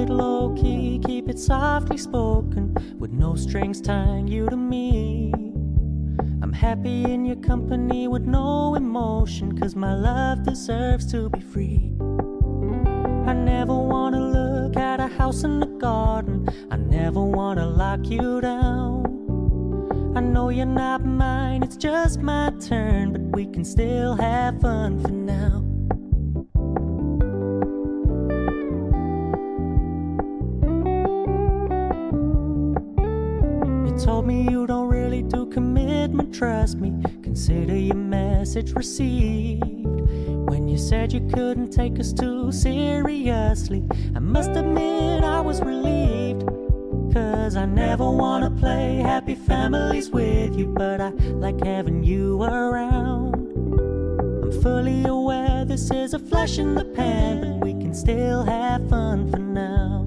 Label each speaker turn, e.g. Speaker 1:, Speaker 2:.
Speaker 1: it low-key, keep it softly spoken, with no strings tying you to me. I'm happy in your company with no emotion, 'cause my love deserves to be free. I never wanna look at a house in the garden, I never wanna lock you down. I know you're not mine, it's just my turn, but we can still have fun for now. You told me you don't really do commitment, trust me, consider your message received. When you said you couldn't take us too seriously, I must admit I was relieved. 'Cause I never wanna play happy families with you, but I like having you around. I'm fully aware this is a flash in the pan, but we can still have fun for now.